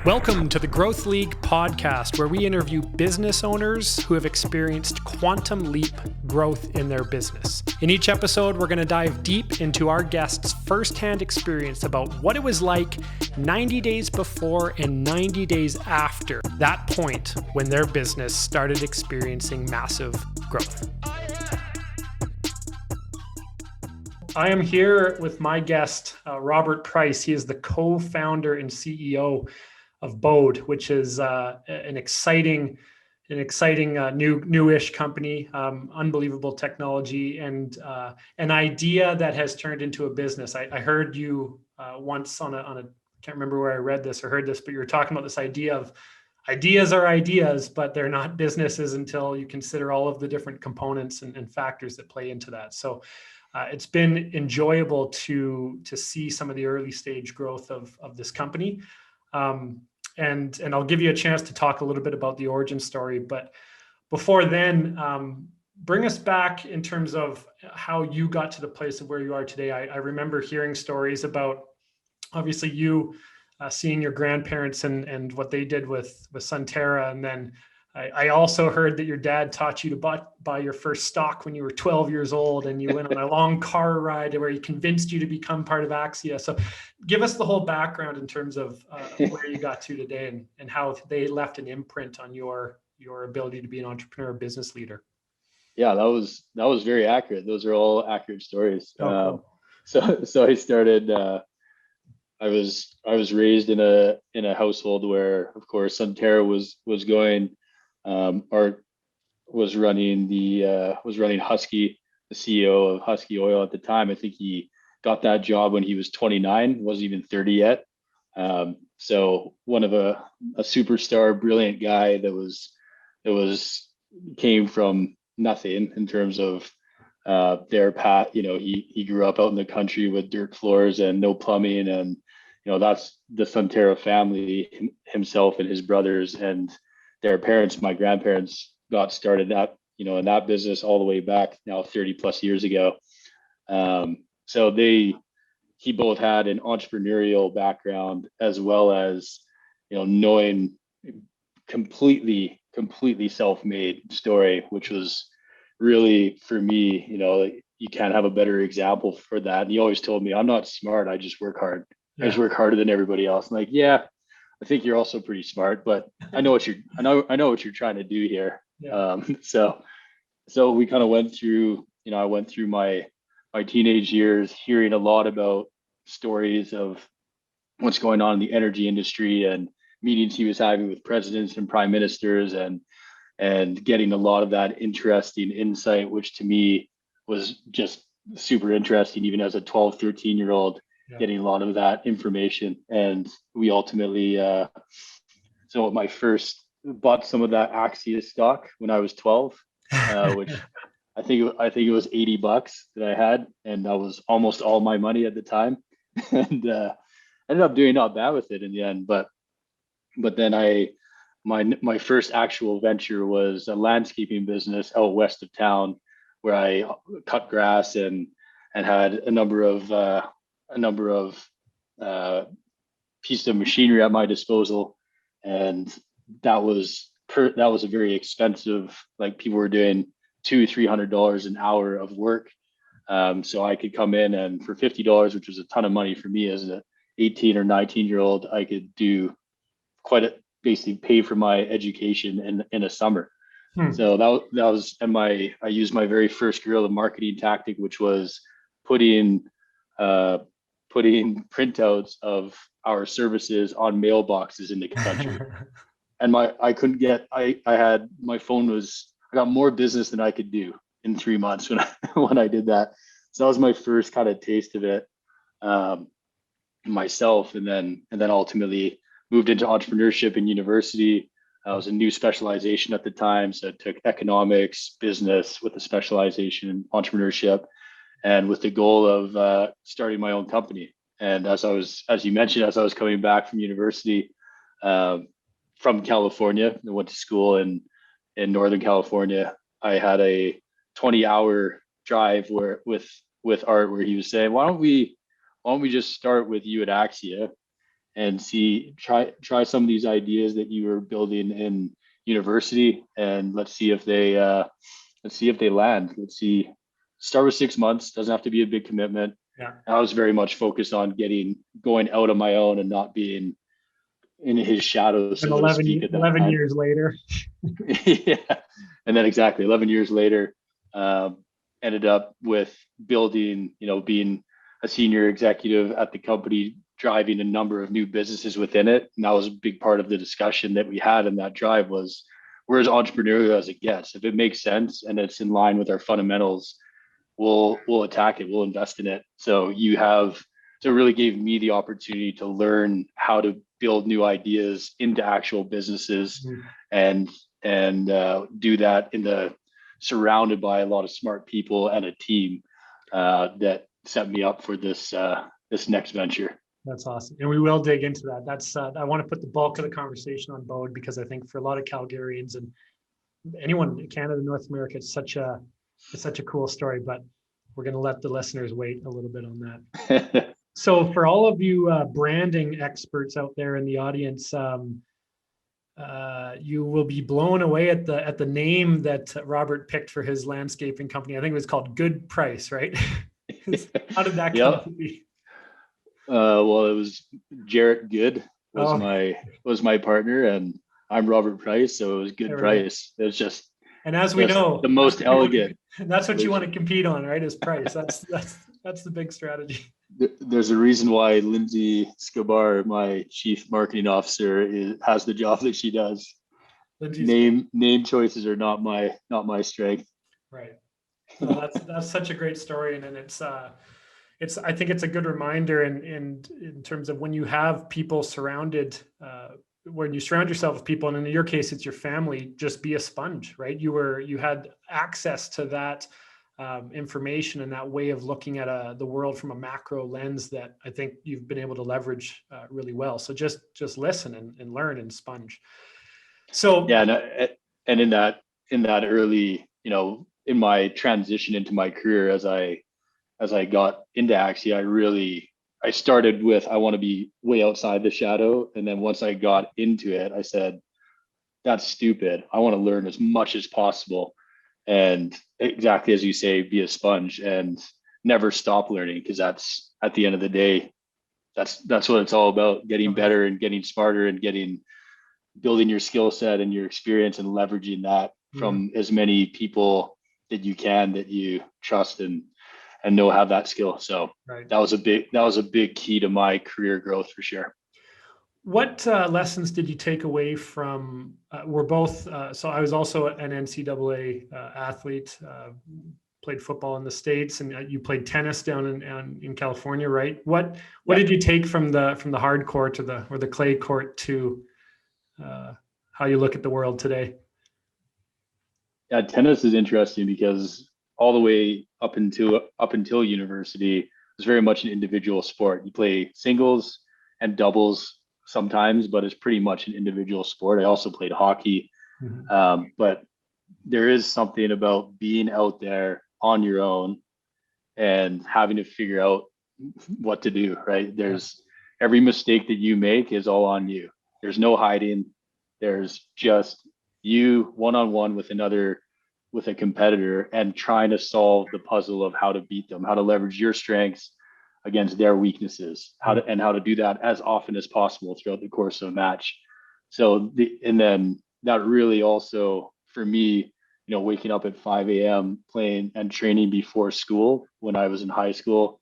Welcome to the Growth League podcast, where we interview business owners who have experienced quantum leap growth in their business. In each episode, we're going to dive deep into our guests' firsthand experience about what it was like 90 days before and 90 days after that point when their business started experiencing massive growth. I am here with my guest, Robert Price. He is the co-founder and CEO of Bode, which is an exciting newish company, unbelievable technology, and an idea that has turned into a business. I heard you once on a can't remember where I read this or heard this, but you were talking about this idea of ideas are ideas, but they're not businesses until you consider all of the different components and factors that play into that. So it's been enjoyable to see some of the early stage growth of this company. And I'll give you a chance to talk a little bit about the origin story. But before then, bring us back in terms of how you got to the place of where you are today. I remember hearing stories about, obviously, you seeing your grandparents and what they did with Sunterra. And then I also heard that your dad taught you to buy your first stock when you were 12 years old, and you went on a long car ride where he convinced you to become part of Axia. So give us the whole background in terms of where you got to today and how they left an imprint on your ability to be an entrepreneur, business leader. Yeah, that was very accurate. Those are all accurate stories. Cool. So I started, I was raised in a household where, of course, Sunterra was going, or was running Husky, the CEO of Husky Oil at the time. I think he got that job when he was 29, wasn't even 30 yet. So one of a superstar, brilliant guy that came from nothing in terms of their path. He grew up out in the country with dirt floors and no plumbing, and that's the Sunterra family, himself and his brothers and their parents. My grandparents got started in that business all the way back now 30 plus years ago. So he both had an entrepreneurial background as well as, knowing completely self-made story, which was really, for me, you can't have a better example for that. And he always told me, I'm not smart, I just work hard. Yeah. I just work harder than everybody else. I'm like, yeah, I think you're also pretty smart, but I know what you're trying to do here. Yeah. So we kind of went through, I went through my teenage years hearing a lot about stories of what's going on in the energy industry and meetings he was having with presidents and prime ministers, and getting a lot of that interesting insight, which to me was just super interesting, even as a 12, 13-year-old. Yeah. Getting a lot of that information. And we ultimately, so my first bought some of that Axia stock when I was 12, which I think it was $80 that I had, and that was almost all my money at the time. And ended up doing not bad with it in the end. But then my first actual venture was a landscaping business out west of town, where I cut grass and had a number of pieces of machinery at my disposal. And that was a very expensive, like, people were doing $200-300 an hour of work. So I could come in, and for $50, which was a ton of money for me as an 18 or 19-year-old, I could do basically pay for my education in a summer. So that was, and I used my very first guerrilla marketing tactic, which was putting printouts of our services on mailboxes in the country. And I got more business than I could do in 3 months when I did that. So that was my first kind of taste of it myself. And then ultimately moved into entrepreneurship in university. I was a new specialization at the time. So I took economics, business with a specialization in entrepreneurship, and with the goal of starting my own company. And as you mentioned, as I was coming back from university from California, I went to school in Northern California. I had a 20-hour drive with Art, where he was saying, why don't we just start with you at Axia, and try some of these ideas that you were building in university, and let's see if they land. Let's see. Start with 6 months. Doesn't have to be a big commitment. Yeah. I was very much focused on going out on my own and not being in his shadow, And so to speak, at that 11 time. years later. Yeah. And then exactly 11 years later, ended up with building, being a senior executive at the company, driving a number of new businesses within it. And that was a big part of the discussion that we had in that drive was, we're as entrepreneurial as it gets. If it makes sense and it's in line with our fundamentals, we'll attack it. We'll invest in it. So it really gave me the opportunity to learn how to build new ideas into actual businesses, and do that surrounded by a lot of smart people and a team that set me up for this next venture. That's awesome. And we will dig into that. I want to put the bulk of the conversation on Bode, because I think for a lot of Calgarians and anyone in Canada, North America, it's such a cool story, but we're going to let the listeners wait a little bit on that. So for all of you branding experts out there in the audience, you will be blown away at the name that Robert picked for his landscaping company. I think it was called Good Price, right? How did that come to be? Well, it was Jarrett Good was my partner, and I'm Robert Price, so it was Good Price. It was just, and as we know, the most elegant. That's what you want to compete on, right? Is price. That's the big strategy. There's a reason why Lindsay Scabar, my chief marketing officer, has the job that she does. Name choices are not my strength. Right. Well, that's such a great story, and it's I think it's a good reminder in terms of when you have people surrounded, when you surround yourself with people, and in your case, it's your family, just be a sponge, right? You had access to that information and that way of looking at the world from a macro lens that I think you've been able to leverage really well. So just listen and learn and sponge. So yeah, and in that early, in my transition into my career, as I got into Axia, I started with, I want to be way outside the shadow. And then once I got into it, I said, that's stupid. I want to learn as much as possible. And exactly as you say, be a sponge and never stop learning, because that's, at the end of the day, that's what it's all about, getting better and getting smarter and building your skill set and your experience and leveraging that from as many people that you trust and know have that skill. So that was a big key to my career growth for sure. What lessons did you take away from, we're both, so I was also an NCAA athlete, played football in the States, and you played tennis down in California, right? What did you take from the hard court or the clay court to how you look at the world today? Yeah, tennis is interesting because all the way up until university, it was very much an individual sport. You play singles and doubles sometimes, but it's pretty much an individual sport. I also played hockey, but there is something about being out there on your own and having to figure out what to do, right? Every mistake that you make is all on you. There's no hiding. There's just you one-on-one with a competitor and trying to solve the puzzle of how to beat them, how to leverage your strengths against their weaknesses, how to do that as often as possible throughout the course of a match. So and then that really also, for me, waking up at 5 a.m. playing and training before school when I was in high school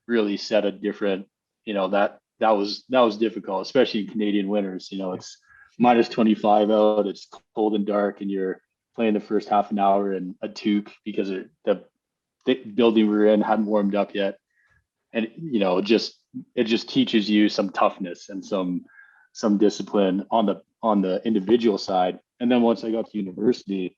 really set a different, that was difficult, especially in Canadian winters. It's minus 25 out, it's cold and dark, and you're playing the first half an hour in a toque because the building we were in hadn't warmed up yet. And it just teaches you some toughness and some discipline on the individual side. And then once I got to university,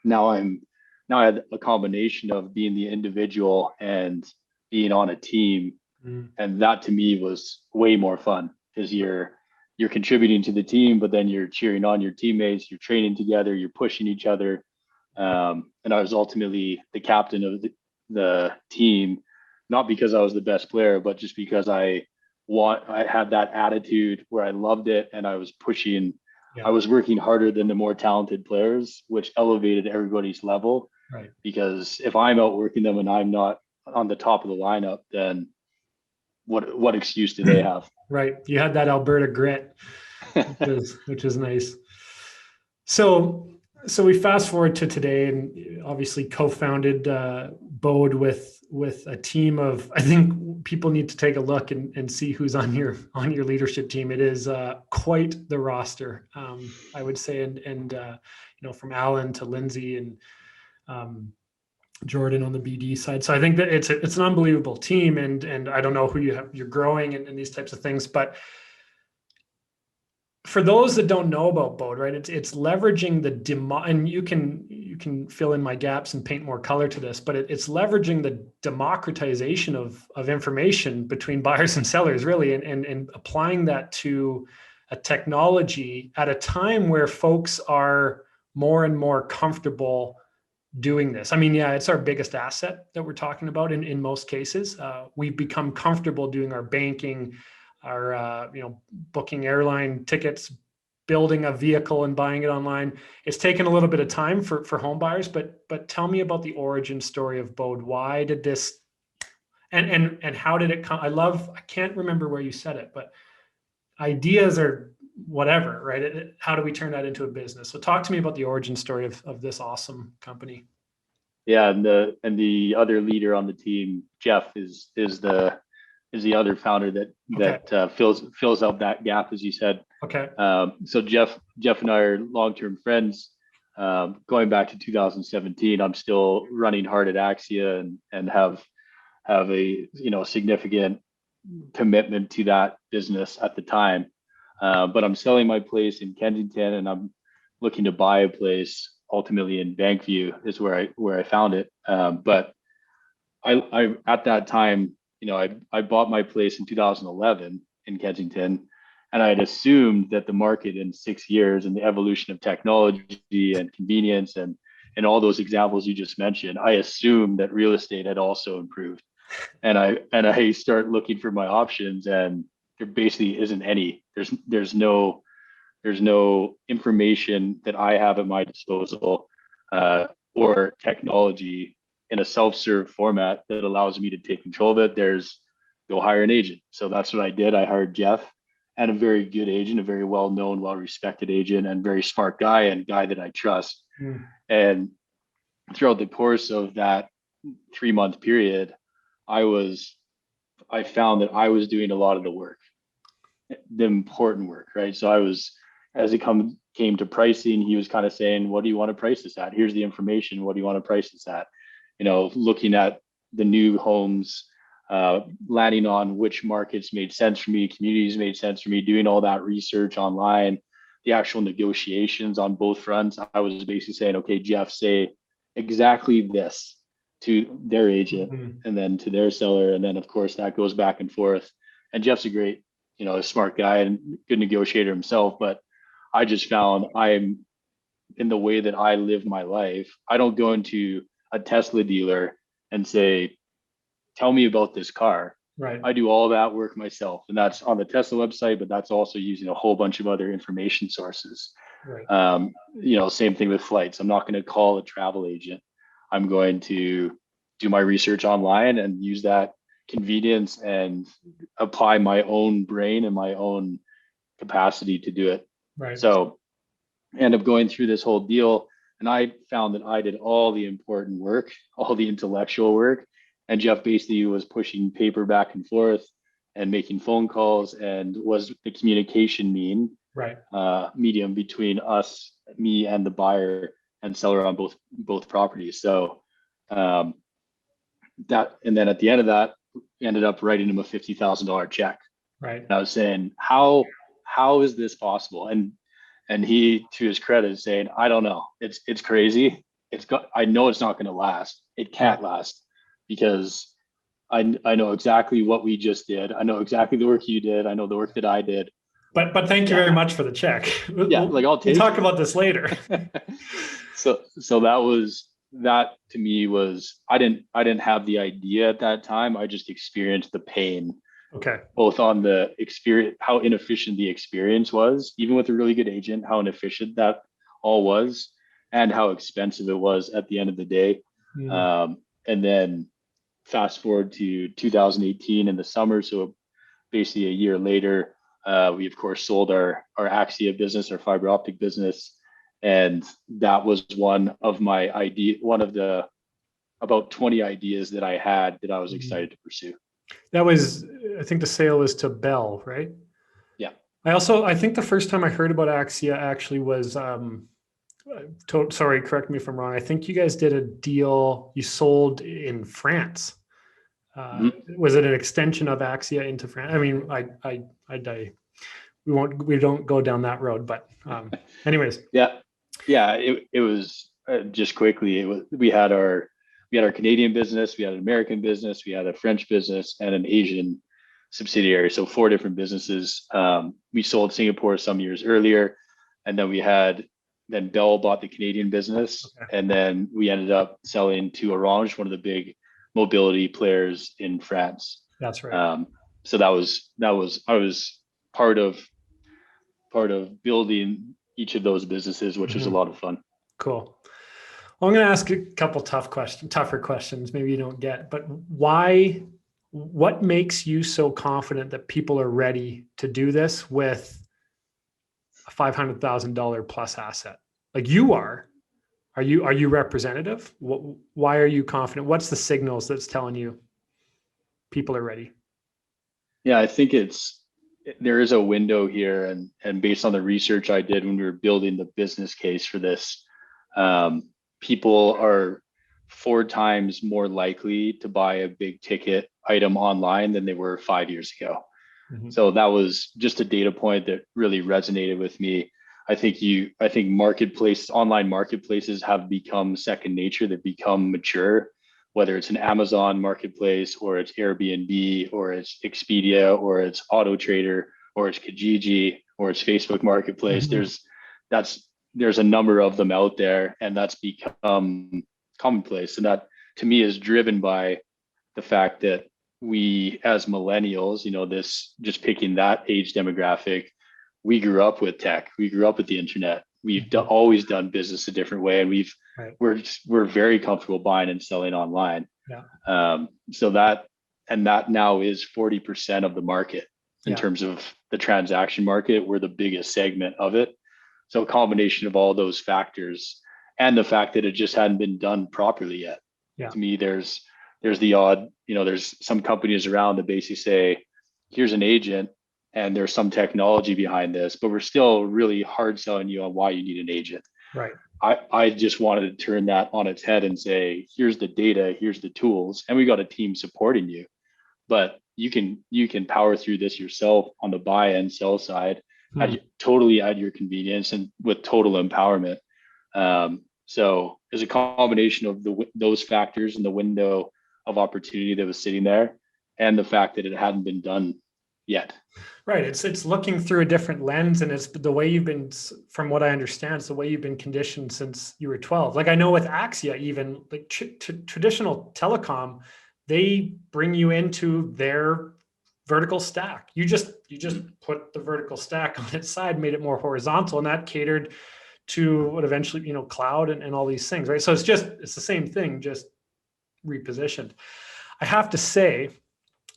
now I had a combination of being the individual and being on a team, and that to me was way more fun because you're contributing to the team, but then you're cheering on your teammates, you're training together, you're pushing each other. And I was ultimately the captain of the team, not because I was the best player, but just because I I had that attitude where I loved it, and I was pushing. Yeah. I was working harder than the more talented players, which elevated everybody's level. Right. Because if I'm outworking them and I'm not on the top of the lineup, then what excuse do they have? Right. You had that Alberta grit, which is nice. So we fast forward to today, and obviously co-founded Bode with a team of, I think people need to take a look and see who's on your leadership team. It is quite the roster, I would say, and from Alan to Lindsay and Jordan on the BD side. So I think that it's an unbelievable team, and I don't know who you're growing and these types of things, but for those that don't know about Bode, right, it's leveraging and you can fill in my gaps and paint more color to this, but it's leveraging the democratization of information between buyers and sellers, really, and applying that to a technology at a time where folks are more and more comfortable doing this. I mean, yeah, it's our biggest asset that we're talking about in most cases. We've become comfortable doing our banking, our booking airline tickets, building a vehicle and buying it online. It's taken a little bit of time for home buyers, but tell me about the origin story of Bode. Why did this and how did it come? I can't remember where you said it, but ideas are whatever, right? How do we turn that into a business? So talk to me about the origin story of this awesome company. Yeah, and the other leader on the team, Jeff, is the other founder that fills out that gap, as you said. Okay. So Jeff and I are long-term friends. Going back to 2017, I'm still running hard at Axia and have a significant commitment to that business at the time. But I'm selling my place in Kensington, and I'm looking to buy a place ultimately in Bankview is where I found it. But I at that time, I bought my place in 2011 in Kensington, and I had assumed that the market in 6 years and the evolution of technology and convenience and all those examples you just mentioned, I assumed that real estate had also improved. And I start looking for my options, and there basically isn't any. There's no information that I have at my disposal or technology in a self-serve format that allows me to take control of it. There's go hire an agent. So that's what I did. I hired Jeff, and a very good agent, a very well-known, well-respected agent, and very smart guy, and guy that I trust. And throughout the course of that 3-month period, I found that I was doing a lot of the work, the important work, right? So as it came to pricing, he was kind of saying, what do you want to price this at? Here's the information. What do you want to price this at? Looking at the new homes, landing on which markets made sense for me, communities made sense for me, doing all that research online, the actual negotiations on both fronts. I was basically saying, okay, Jeff, say exactly this to their agent and then to their seller. And then of course that goes back and forth. And Jeff's a great, a smart guy and good negotiator himself. But I just found I'm in the way that I live my life. I don't go into a Tesla dealer and say, tell me about this car. Right. I do all that work myself, and that's on the Tesla website, but that's also using a whole bunch of other information sources. Right. Same thing with flights. I'm not going to call a travel agent. I'm going to do my research online and use that convenience and apply my own brain and my own capacity to do it. Right. So I end up going through this whole deal, and I found that I did all the important work, all the intellectual work, and Jeff basically was pushing paper back and forth and making phone calls and was the communication medium between us, me, and the buyer and seller on both properties. So and then at the end of that, we ended up writing him a $50,000 check. Right. And I was saying, how is this possible? And he, to his credit, is saying, I don't know. It's crazy. I know it's not going to last. It can't last because I know exactly what we just did. I know exactly the work you did. I know the work that I did. But thank you very much for the check. Yeah, we'll talk about this later. So that to me was I didn't have the idea at that time. I just experienced the pain Okay. both on the experience, how inefficient the experience was, even with a really good agent, how inefficient that all was, and how expensive it was at the end of the day. Mm. And then fast forward to 2018 in the summer, so basically a year later, we of course sold our Axia business, our fiber optic business, and that was one of the about 20 ideas that I had that I was excited to pursue. That was, I think the sale was to Bell, right? Yeah. I think the first time I heard about Axia actually was, sorry, correct me if I'm wrong. I think you guys did a deal you sold in France. Was it an extension of Axia into France? I mean, we don't go down that road, but anyways. Yeah. It was just quickly. We had our Canadian business, we had an American business, we had a French business, and an Asian subsidiary. So 4 different businesses. We sold Singapore some years earlier, and then Bell bought the Canadian business, okay. And then we ended up selling to Orange, one of the big mobility players in France. That's right. So I was part of building each of those businesses, which was a lot of fun. Cool. Well, I'm going to ask a couple tougher questions, maybe you don't get, but what makes you so confident that people are ready to do this with a $500,000 plus asset? Like you are you representative? Why are you confident? What's the signals that's telling you people are ready? Yeah, I think there is a window here, and based on the research I did when we were building the business case for this, people are 4 times more likely to buy a big ticket item online than they were 5 years ago. Mm-hmm. So that was just a data point that really resonated with me. I think online marketplaces have become second nature. They've become mature, whether it's an Amazon marketplace or it's Airbnb or it's Expedia or it's Auto Trader or it's Kijiji or it's Facebook Marketplace. Mm-hmm. There's a number of them out there, and that's become commonplace. And that to me is driven by the fact that we as millennials, this just picking that age demographic, we grew up with tech, we grew up with the internet. We've always done business a different way, and we're very comfortable buying and selling online. Yeah. So that now is 40% of the market in terms of the transaction market. We're the biggest segment of it. So a combination of all those factors and the fact that it just hadn't been done properly yet. Yeah. To me, there's the odd, there's some companies around that basically say, here's an agent and there's some technology behind this, but we're still really hard selling you on why you need an agent. Right. I just wanted to turn that on its head and say, here's the data, here's the tools, and we got a team supporting you, but you can power through this yourself on the buy and sell side. Totally at your convenience and with total empowerment. So there's a combination of those factors and the window of opportunity that was sitting there, and the fact that it hadn't been done yet. Right. It's looking through a different lens, and it's the way you've been, from what I understand, it's the way you've been conditioned since you were 12. Like I know with Axia, even like traditional telecom, they bring you into their vertical stack. You just put the vertical stack on its side, made it more horizontal, and that catered to what eventually, cloud and all these things, right? So it's the same thing, just repositioned. I have to say,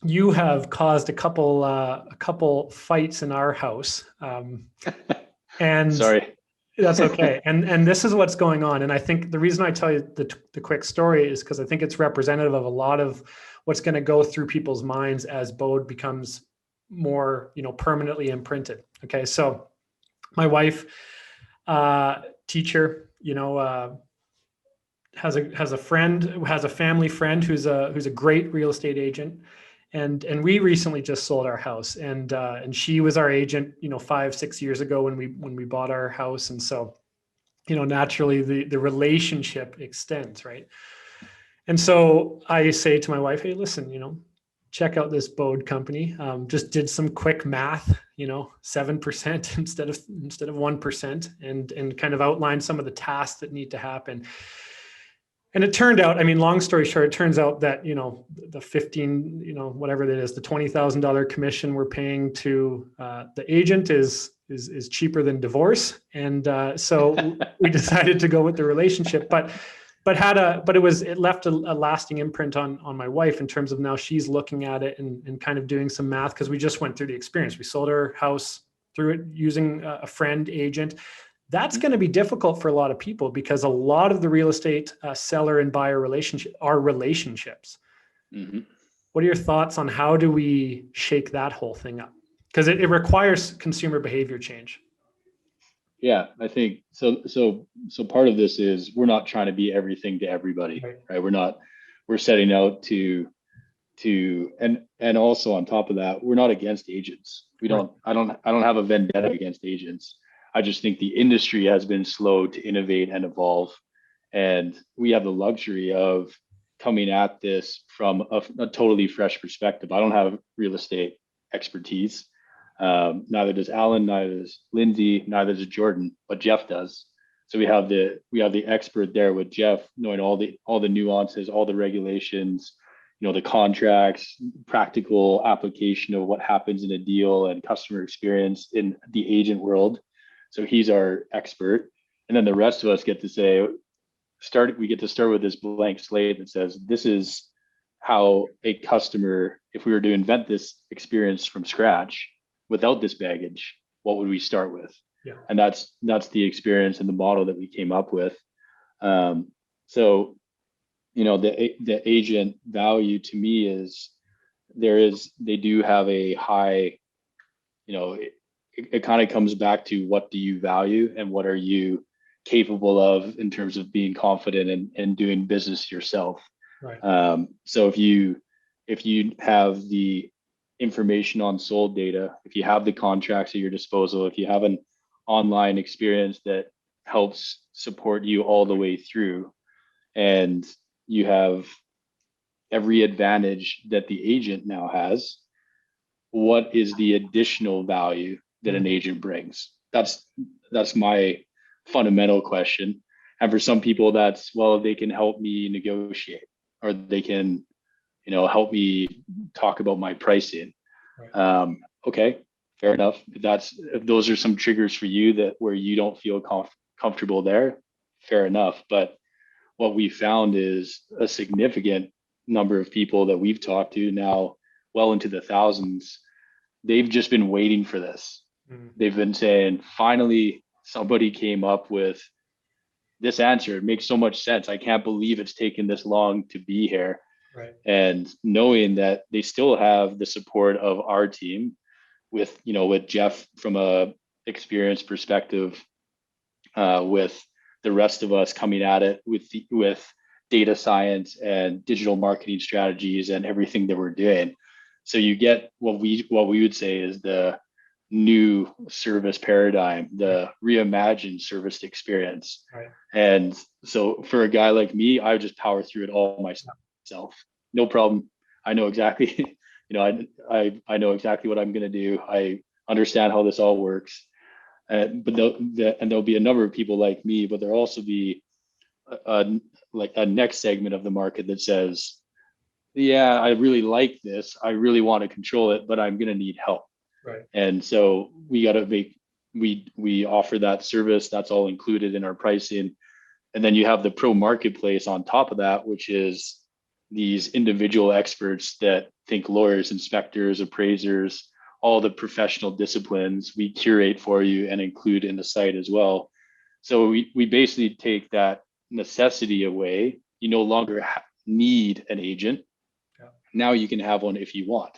you have caused a couple fights in our house, and sorry, that's okay. And this is what's going on. And I think the reason I tell you the quick story is because I think it's representative of a lot of what's going to go through people's minds as Bode becomes more, permanently imprinted. Okay. So my wife, teacher, has a family friend who's a great real estate agent. And we recently just sold our house, and she was our agent, 5-6 years ago when we bought our house. And so, naturally the relationship extends, right? And so I say to my wife, hey, listen, check out this Bode company. Just did some quick math, 7% instead of 1%, and kind of outline some of the tasks that need to happen. And it turned out, I mean, long story short, it turns out that, the 15, whatever it is, the $20,000 commission we're paying to the agent is cheaper than divorce. And so we decided to go with the relationship, but it left a lasting imprint on my wife in terms of now she's looking at it and kind of doing some math, because we just went through the experience. We sold our house through it using a friend agent. That's going to be difficult for a lot of people because a lot of the real estate seller and buyer relationship are relationships. Mm-hmm. What are your thoughts on how do we shake that whole thing up? Because it requires consumer behavior change. Yeah, I think so. So part of this is we're not trying to be everything to everybody, right? We're setting out to, and also on top of that, we're not against agents. I don't have a vendetta against agents. I just think the industry has been slow to innovate and evolve. And we have the luxury of coming at this from a totally fresh perspective. I don't have real estate expertise. Neither does Alan, neither does Lindsay, neither does Jordan, but Jeff does. So we have the expert there with Jeff, knowing all the nuances, all the regulations, the contracts, practical application of what happens in a deal and customer experience in the agent world. So he's our expert. And then the rest of us get to we get to start with this blank slate that says, this is how a customer, if we were to invent this experience from scratch without this baggage, what would we start with? Yeah. And that's the experience and the model that we came up with. So, the agent value to me is they do have a high, it kind of comes back to what do you value and what are you capable of in terms of being confident and doing business yourself. Right. So if you have the information on sold data, if you have the contracts at your disposal, if you have an online experience that helps support you all the way through, and you have every advantage that the agent now has, what is the additional value that an agent brings? That's my fundamental question. And for some people, that's, well, they can help me negotiate, or they can, help me talk about my pricing. Right. Okay, fair enough. If those are some triggers for you where you don't feel comfortable there, fair enough. But what we found is a significant number of people that we've talked to now, well into the thousands, they've just been waiting for this. They've been saying, finally, somebody came up with this answer. It makes so much sense. I can't believe it's taken this long to be here. Right. And knowing that they still have the support of our team with Jeff from a experience perspective, with the rest of us coming at it with data science and digital marketing strategies and everything that we're doing. So you get what we would say is the new service paradigm, the reimagined service experience. Right. And so for a guy like me, I would just power through it all myself. No problem. I know exactly, I know exactly what I'm going to do. I understand how this all works. But there'll be a number of people like me, but there'll also be a next segment of the market that says, yeah, I really like this. I really want to control it, but I'm going to need help. Right. And so we offer that service. That's all included in our pricing. And then you have the pro marketplace on top of that, which is these individual experts that think lawyers, inspectors, appraisers, all the professional disciplines we curate for you and include in the site as well. So we basically take that necessity away. You no longer need an agent. Yeah. Now you can have one if you want.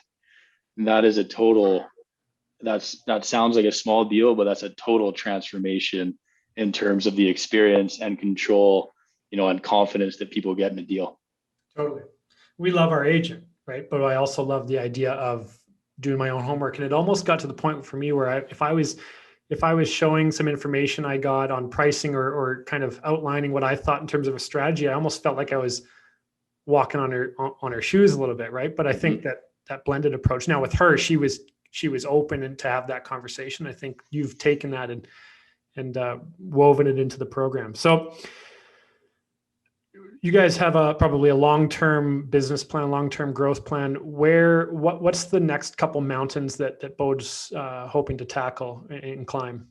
And that is that sounds like a small deal, but that's a total transformation in terms of the experience and control, and confidence that people get in a deal. Totally. We love our agent, right? But I also love the idea of doing my own homework. And it almost got to the point for me where if I was showing some information I got on pricing or kind of outlining what I thought in terms of a strategy, I almost felt like I was walking on her shoes a little bit, right? But I think that blended approach. Now with her, she was open and to have that conversation. I think you've taken that and woven it into the program. So You guys have probably a long-term business plan, long-term growth plan. What's the next couple mountains that Bode's hoping to tackle and climb?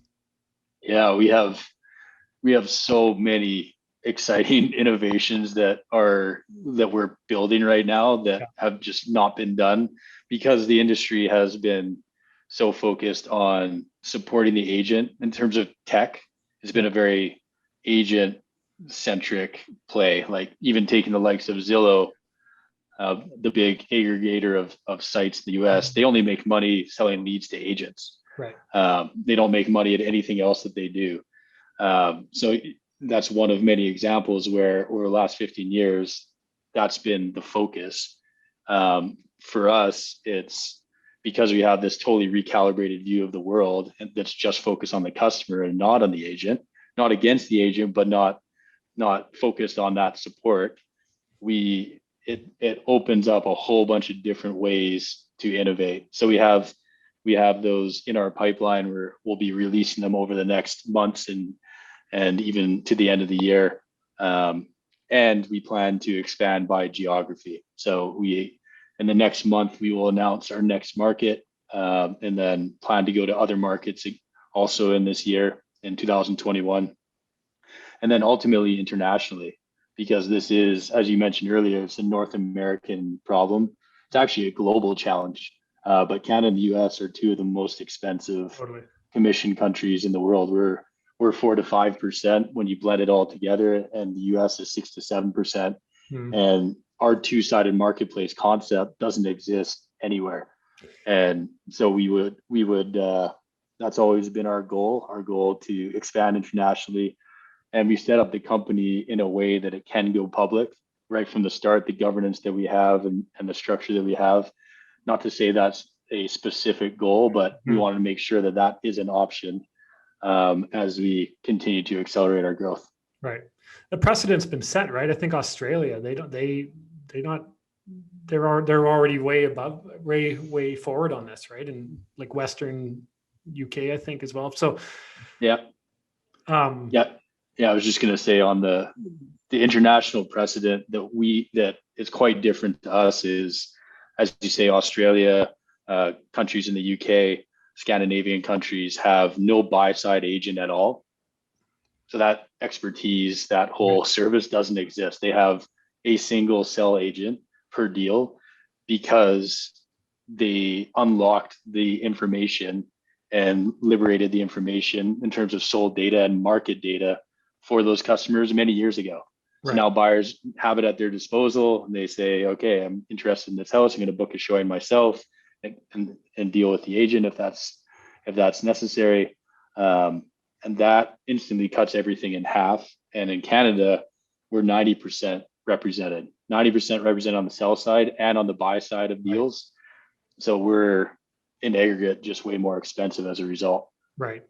Yeah, we have so many exciting innovations that we're building right now that Yeah. have just not been done because the industry has been so focused on supporting the agent in terms of tech. It's been a very agent centric play, like even taking the likes of Zillow, the big aggregator of sites in the US. They only make money selling leads to agents. Right. They don't make money at anything else that they do. So that's one of many examples where over the last 15 years, that's been the focus. For us, it's because we have this totally recalibrated view of the world and that's just focused on the customer and not on the agent, not against the agent, but not focused on that support. It opens up a whole bunch of different ways to innovate. So we have those in our pipeline where we'll be releasing them over the next months and even to the end of the year. And we plan to expand by geography. So in the next month, we will announce our next market, and then plan to go to other markets also in this year, in 2021. And then ultimately internationally, because this is, as you mentioned earlier, it's a North American problem. It's actually a global challenge. But Canada and the US are two of the most expensive Totally. commission countries in the world. We're 4 to 5% when you blend it all together, and the US is 6 to 7%. And our two-sided marketplace concept doesn't exist anywhere. And so we would that's always been our goal to expand internationally. And we set up the company in a way that it can go public right from the start, the governance that we have and the structure that we have. Not to say that's a specific goal, but we want to make sure that that is an option as we continue to accelerate our growth. Right. The precedent's been set, right? I think Australia, they're already way forward on this, right? And like Western UK, I think as well. So yeah. I was just going to say on the international precedent that is quite different to us is, as you say, Australia, countries in the UK, Scandinavian countries have no buy-side agent at all. So that expertise, that whole service doesn't exist. They have a single sell agent per deal because they unlocked the information and liberated the information in terms of sold data and market data for those customers many years ago. So now buyers have it at their disposal and they say, okay, I'm interested in this house. I'm going to book a showing myself and deal with the agent if that's necessary. And that instantly cuts everything in half. And in Canada, we're 90% represented on the sell side and on the buy side of deals. So we're in aggregate just way more expensive as a result. Right.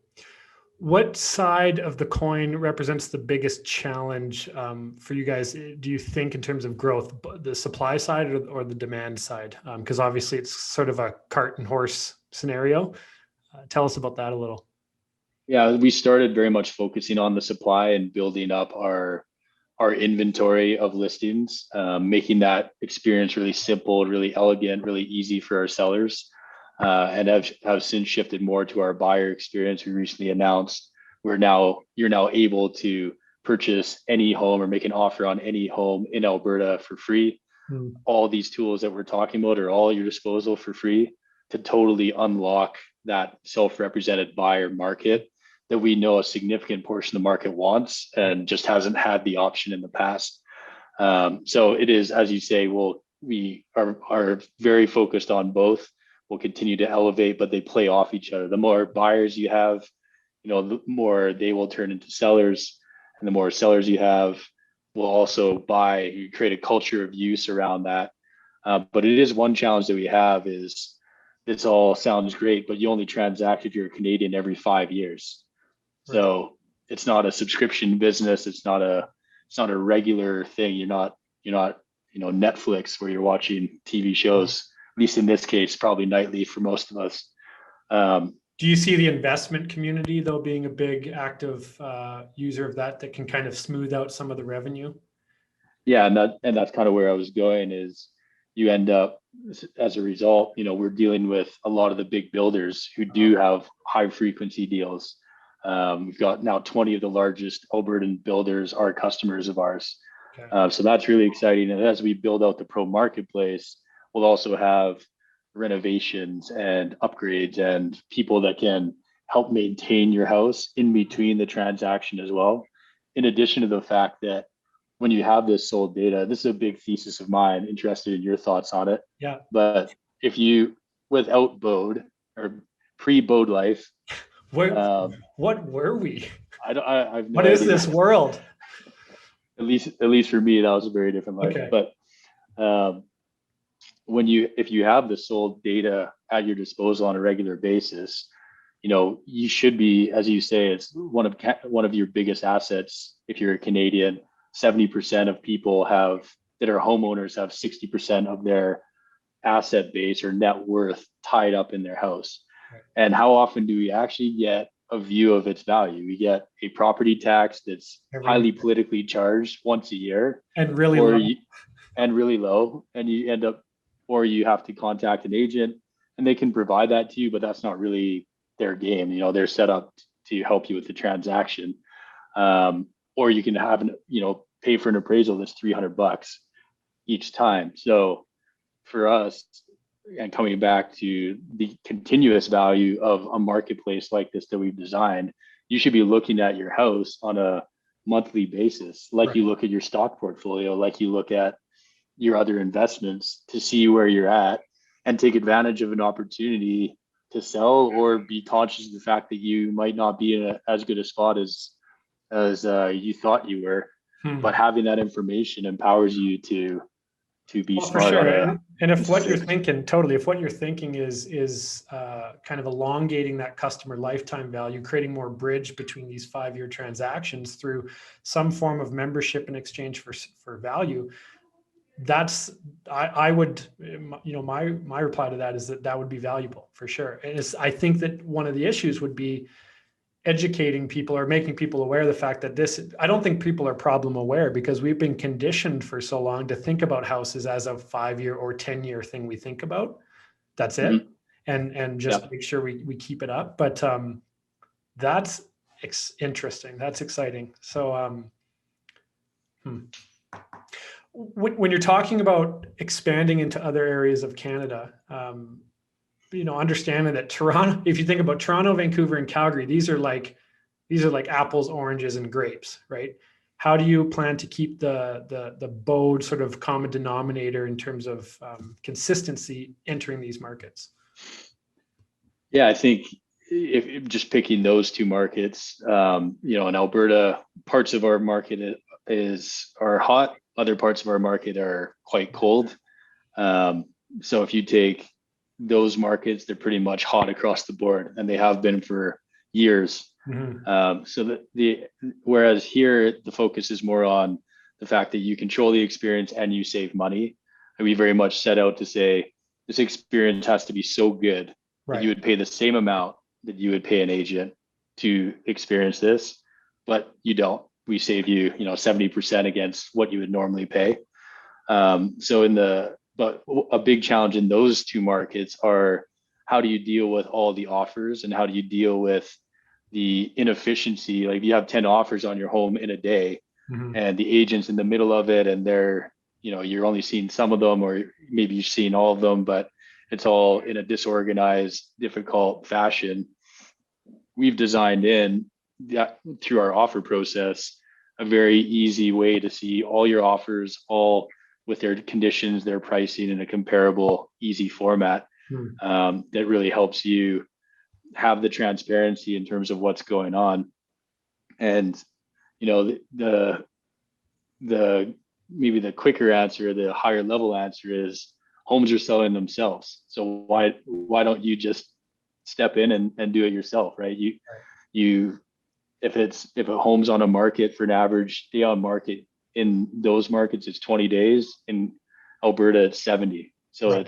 What side of the coin represents the biggest challenge for you guys, do you think, in terms of growth, the supply side or the demand side? Because obviously it's sort of a cart and horse scenario. Tell us about that a little. Yeah, we started very much focusing on the supply and building up our inventory of listings, making that experience really simple, really elegant, really easy for our sellers. And have since shifted more to our buyer experience. We recently announced you're now able to purchase any home or make an offer on any home in Alberta for free. All these tools that we're talking about are all at your disposal for free to totally unlock that self-represented buyer market that we know a significant portion of the market wants and just hasn't had the option in the past. So it is, as you say, we are very focused on both. We'll continue to elevate, but they play off each other. The more buyers you have, the more they will turn into sellers, and the more sellers you have will also buy. You create a culture of use around that. But it is one challenge that we have is this all sounds great, but you only transact if you're a Canadian every 5 years. So it's not a subscription business. It's not a regular thing. You're not Netflix where you're watching TV shows. At least in this case, probably nightly for most of us. Do you see the investment community, though, being a big active user of that can kind of smooth out some of the revenue? Yeah, and that's kind of where I was going is you end up as a result, we're dealing with a lot of the big builders who do have high frequency deals. We've got now 20 of the largest Albertan builders are customers of ours. Okay. So that's really exciting. And as we build out the pro marketplace, we'll also have renovations and upgrades and people that can help maintain your house in between the transaction as well. In addition to the fact that when you have this sold data, this is a big thesis of mine, interested in your thoughts on it. Yeah. But if you, without Bode or pre-Bode life, what were we? I've no What is idea. this world? At least for me, that was a very different life. Okay. But if you have the sold data at your disposal on a regular basis, you should be, as you say, it's one of your biggest assets. If you're a Canadian, 70% of people that are homeowners have 60% of their asset base or net worth tied up in their house. Right. And how often do we actually get a view of its value? We get a property tax that's highly politically charged once a year, and really low, and you end up, or you have to contact an agent, and they can provide that to you, but that's not really their game. They're set up to help you with the transaction. Or you can have pay for an appraisal that's $300 each time. So for us, and coming back to the continuous value of a marketplace like this that we've designed, you should be looking at your house on a monthly basis, like right. You look at your stock portfolio, like you look at your other investments, to see where you're at and take advantage of an opportunity to sell, or be conscious of the fact that you might not be in as good a spot as you thought you were. But having that information empowers you to be smart. For sure. And if what you're thinking is kind of elongating that customer lifetime value, creating more bridge between these 5-year transactions through some form of membership in exchange for value, I would, my reply to that is that would be valuable for sure. And I think that one of the issues would be educating people or making people aware of the fact that I don't think people are problem aware, because we've been conditioned for so long to think about houses as a 5-year or 10-year thing we think about. That's it. Mm-hmm. And just make sure we keep it up. But that's interesting. That's exciting. So when you're talking about expanding into other areas of Canada, understanding that Toronto, if you think about Toronto, Vancouver, and Calgary, these are like apples, oranges, and grapes, right? How do you plan to keep the Bode sort of common denominator in terms of consistency entering these markets? Yeah, I think if just picking those two markets, in Alberta, parts of our market are hot, other parts of our market are quite cold. So if you take those markets, they're pretty much hot across the board, and they have been for years. Mm-hmm. So whereas here the focus is more on the fact that you control the experience and you save money, and we very much set out to say this experience has to be so good that you would pay the same amount that you would pay an agent to experience this, but you don't. We save you, 70% against what you would normally pay. But a big challenge in those two markets are, how do you deal with all the offers, and how do you deal with the inefficiency? Like, you have 10 offers on your home in a day, mm-hmm. and the agent's in the middle of it, and you're only seeing some of them, or maybe you're seeing all of them, but it's all in a disorganized, difficult fashion. We've designed through our offer process, a very easy way to see all your offers, all with their conditions, their pricing, in a comparable, easy format that really helps you have the transparency in terms of what's going on. And the maybe the quicker answer, the higher level answer is, homes are selling themselves. So why don't you just step in and do it yourself, right? If a home's on a market, for an average day on market in those markets, it's 20 days. In Alberta, it's 70. So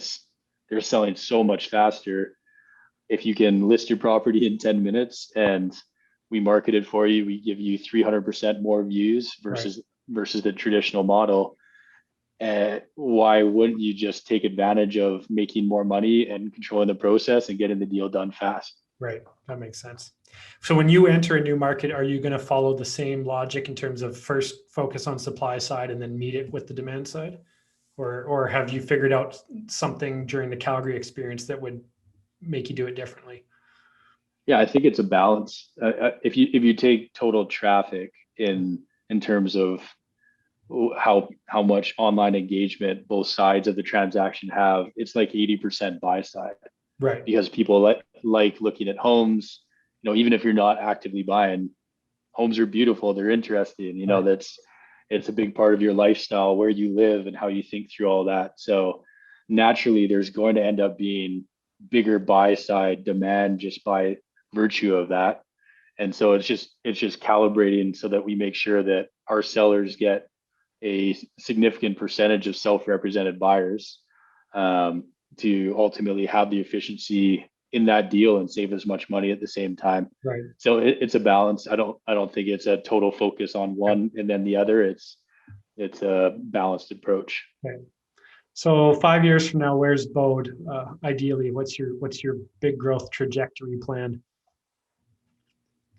they're selling so much faster. If you can list your property in 10 minutes and we market it for you, we give you 300% more views versus the traditional model. why wouldn't you just take advantage of making more money and controlling the process and getting the deal done fast? Right. That makes sense. So when you enter a new market, are you going to follow the same logic in terms of first focus on supply side and then meet it with the demand side? Or have you figured out something during the Calgary experience that would make you do it differently? Yeah, I think it's a balance. If you take total traffic in terms of how much online engagement both sides of the transaction have, it's like 80% buy side, Right. because people like looking at homes. Even if you're not actively buying, homes are beautiful, they're interesting. Right. It's a big part of your lifestyle, where you live and how you think through all that. So naturally, there's going to end up being bigger buy side demand just by virtue of that. And so it's just calibrating so that we make sure that our sellers get a significant percentage of self-represented buyers, to ultimately have the efficiency in that deal and save as much money at the same time. Right. So it's a balance. I don't think it's a total focus on one and then the other. It's a balanced approach. Okay. So 5 years from now, where's Bode? Ideally, what's your big growth trajectory plan?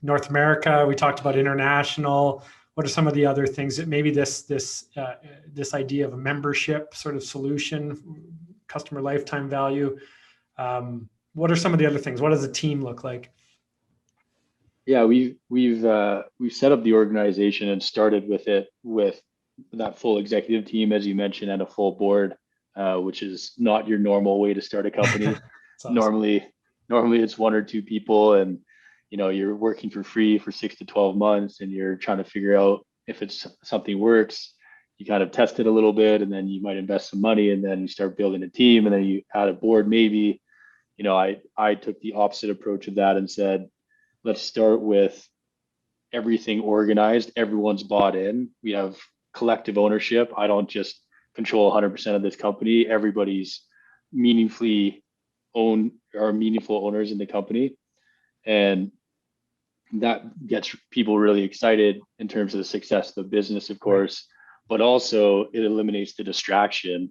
North America. We talked about international. What are some of the other things that maybe this idea of a membership sort of solution, customer lifetime value? What are some of the other things? What does a team look like? Yeah, we've set up the organization and started with it with that full executive team, as you mentioned, and a full board, which is not your normal way to start a company. Awesome. Normally it's one or two people, and you're working for free for 6 to 12 months, and you're trying to figure out if it's something works. You kind of test it a little bit, and then you might invest some money, and then you start building a team, and then you add a board maybe. I took the opposite approach of that and said, let's start with everything organized. Everyone's bought in. We have collective ownership. I don't just control 100% of this company. Everybody's meaningfully meaningful owners in the company. And that gets people really excited in terms of the success of the business, of course, but also it eliminates the distraction,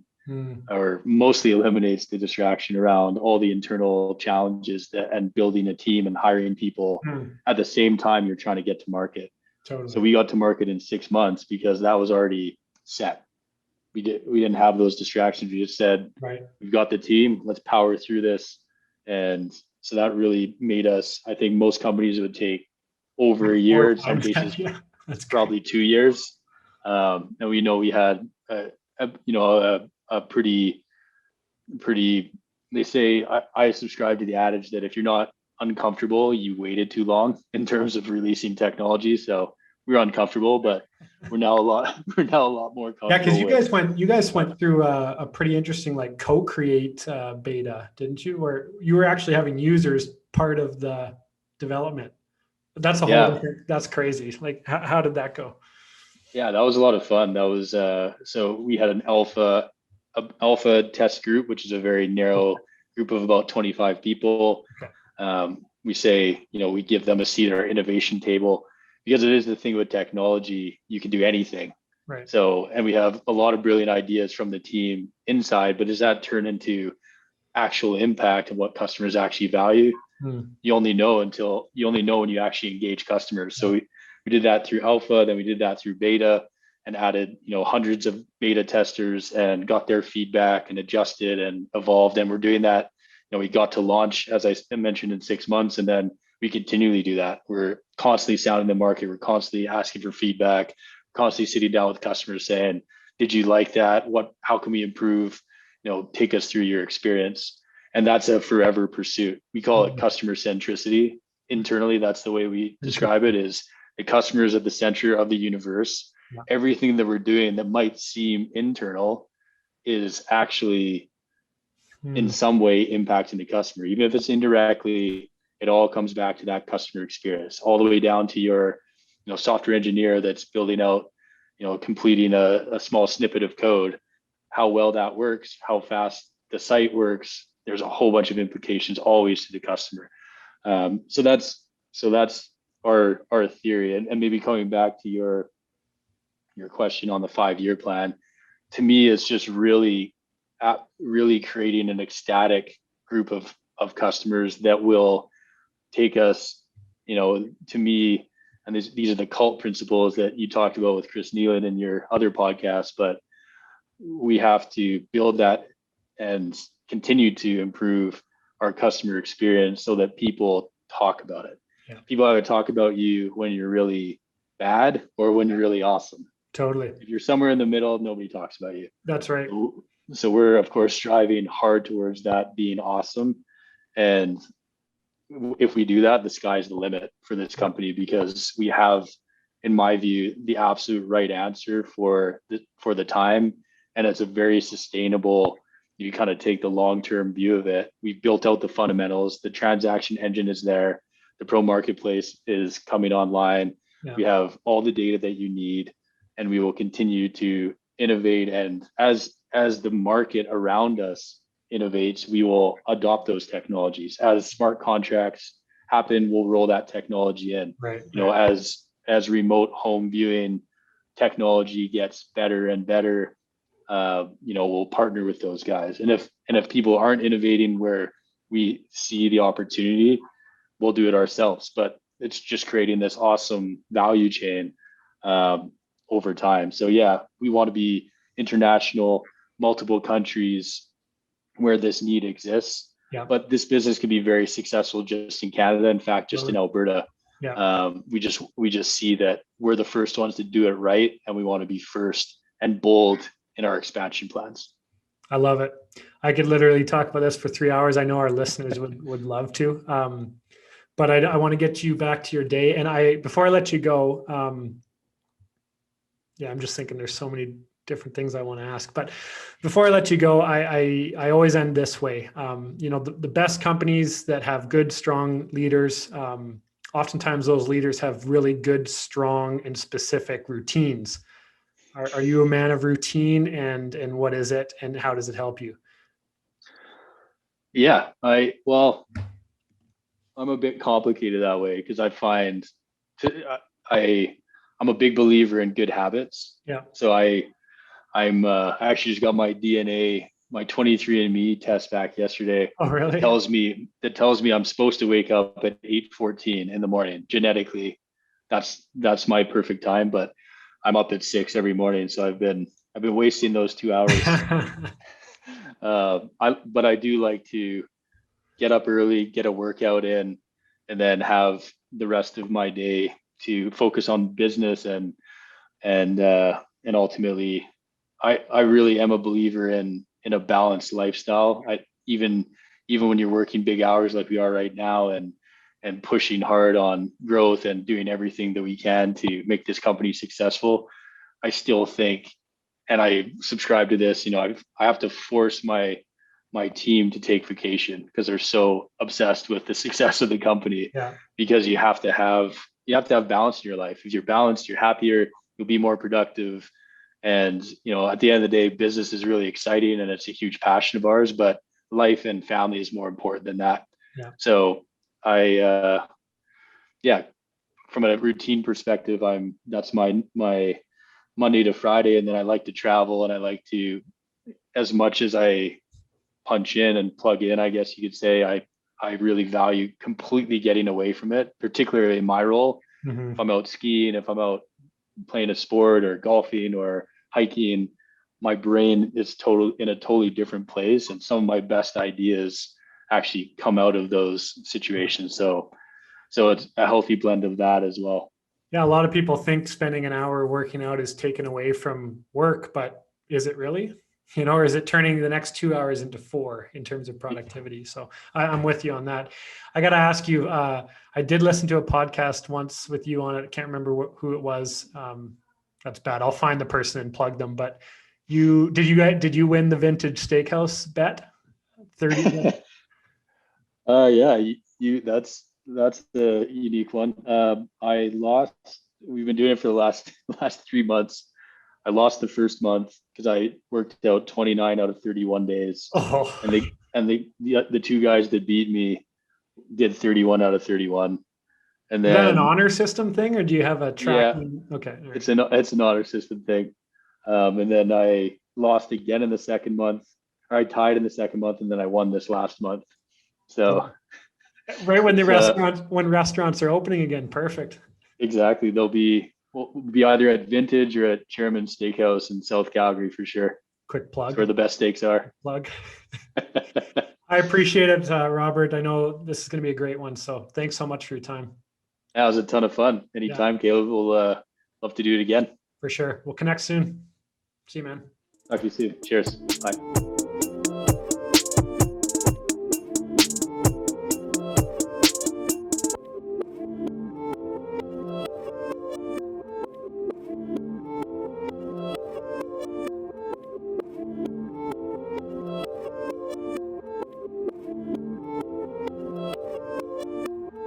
or mostly eliminates the distraction around all the internal challenges and building a team and hiring people at the same time you're trying to get to market. Totally. So we got to market in 6 months because that was already set. We didn't have those distractions. We just said, we've got the team, let's power through this. And so that really made us, I think most companies would take over a year, in some cases, that's probably 2 years. And we know we had a pretty, they say, I subscribe to the adage that if you're not uncomfortable, you waited too long in terms of releasing technology. So we're uncomfortable, but we're now a lot more comfortable. Yeah, because you guys went through a pretty interesting like co-create beta, didn't you? Where you were actually having users part of the development. That's a whole different, that's crazy. Like how did that go? Yeah, that was a lot of fun. That was so we had an alpha test group, which is a very narrow group of about 25 people. We say, we give them a seat at our innovation table, because it is the thing with technology, you can do anything. Right. So, and we have a lot of brilliant ideas from the team inside, but does that turn into actual impact and what customers actually value? You only know when you actually engage customers. So we did that through alpha, then we did that through beta, and added, hundreds of beta testers and got their feedback and adjusted and evolved. And we're doing that. We got to launch, as I mentioned, in 6 months, and then we continually do that. We're constantly sounding the market. We're constantly asking for feedback, constantly sitting down with customers saying, did you like that? How can we improve? Take us through your experience. And that's a forever pursuit. We call it customer centricity. Internally, that's the way we describe it, is the customer is at the center of the universe. Everything that we're doing that might seem internal is actually in some way impacting the customer. Even if it's indirectly, it all comes back to that customer experience, all the way down to your software engineer that's building out, completing a small snippet of code, how well that works, how fast the site works. There's a whole bunch of implications always to the customer. So that's our theory. And maybe coming back to your question on the 5-year plan, to me, it's just really creating an ecstatic group of customers that will take us, to me, and these are the cult principles that you talked about with Chris Nealon in your other podcast, but we have to build that and continue to improve our customer experience so that people talk about it. Yeah. People either talk about you when you're really bad or when you're really awesome. Totally. If you're somewhere in the middle, nobody talks about you. That's right. So we're, of course, striving hard towards that being awesome. And if we do that, the sky's the limit for this company, because we have, in my view, the absolute right answer for the time. And it's a very sustainable, you kind of take the long-term view of it. We've built out the fundamentals. The transaction engine is there. The pro marketplace is coming online. Yeah. We have all the data that you need, and we will continue to innovate. And as the market around us innovates, we will adopt those technologies. As smart contracts happen, we'll roll that technology in. Right. As remote home viewing technology gets better and better, we'll partner with those guys. And if people aren't innovating where we see the opportunity, we'll do it ourselves. But it's just creating this awesome value chain over time. So yeah, we want to be international, multiple countries where this need exists. Yeah. But this business can be very successful just in Canada. In fact, just in Alberta. Yeah. We just see that we're the first ones to do it right, and we want to be first and bold in our expansion plans. I love it. I could literally talk about this for 3 hours. I know our listeners would love to. But I want to get you back to your day. And before I let you go, I'm just thinking there's so many different things I want to ask. But before I let you go, I always end this way. The best companies that have good, strong leaders, oftentimes those leaders have really good, strong, and specific routines. Are you a man of routine, and what is it, and how does it help you? Yeah, I'm a bit complicated that way, because I find I'm a big believer in good habits. Yeah. So I actually just got my DNA, my 23andMe test back yesterday. Oh, really? That tells me I'm supposed to wake up at 8:14 in the morning. Genetically, that's my perfect time, but I'm up at 6 every morning. So I've been wasting those 2 hours. But I do like to get up early, get a workout in, and then have the rest of my day to focus on business and ultimately, I really am a believer in a balanced lifestyle. Even when you're working big hours like we are right now, and pushing hard on growth and doing everything that we can to make this company successful, I still think, and I subscribe to this, I have to force my team to take vacation, because they're so obsessed with the success of the company. Yeah. Because you have to have balance in your life. If you're balanced, you're happier, you'll be more productive. And, at the end of the day, business is really exciting and it's a huge passion of ours, but life and family is more important than that. Yeah. So from a routine perspective, that's my Monday to Friday. And then I like to travel, and I like to, as much as I punch in and plug in, I guess you could say, I really value completely getting away from it, particularly in my role. Mm-hmm. If I'm out skiing, if I'm out playing a sport or golfing or hiking, my brain is in a totally different place. And some of my best ideas actually come out of those situations. So it's a healthy blend of that as well. Yeah. A lot of people think spending an hour working out is taken away from work, but is it really? Or is it turning the next 2 hours into 4 in terms of productivity? So I'm with you on that. I got to ask you, I did listen to a podcast once with you on it. I can't remember who it was. That's bad. I'll find the person and plug them. But did you win the vintage steakhouse bet? 30. Yeah, that's the unique one. I lost. We've been doing it for the last 3 months. I lost the first month because I worked out 29 out of 31 days. Oh. And the two guys that beat me did 31 out of 31. And then, is that an honor system thing, or do you have a tracking? Yeah, Okay. right. It's an honor system thing. And then I lost again in the second month. Or I tied in the second month, and then I won this last month. So right when the it's, restaurants are opening again. Perfect. exactly. We'll be either at Vintage or at Chairman's Steakhouse in South Calgary for sure. Quick That's plug. where the best steaks are. Plug. I appreciate it, Robert. I know this is going to be a great one. So thanks so much for your time. That was a ton of fun. Anytime, Caleb. We'll love to do it again. For sure. We'll connect soon. See you, man. Talk to you soon. Cheers. Bye.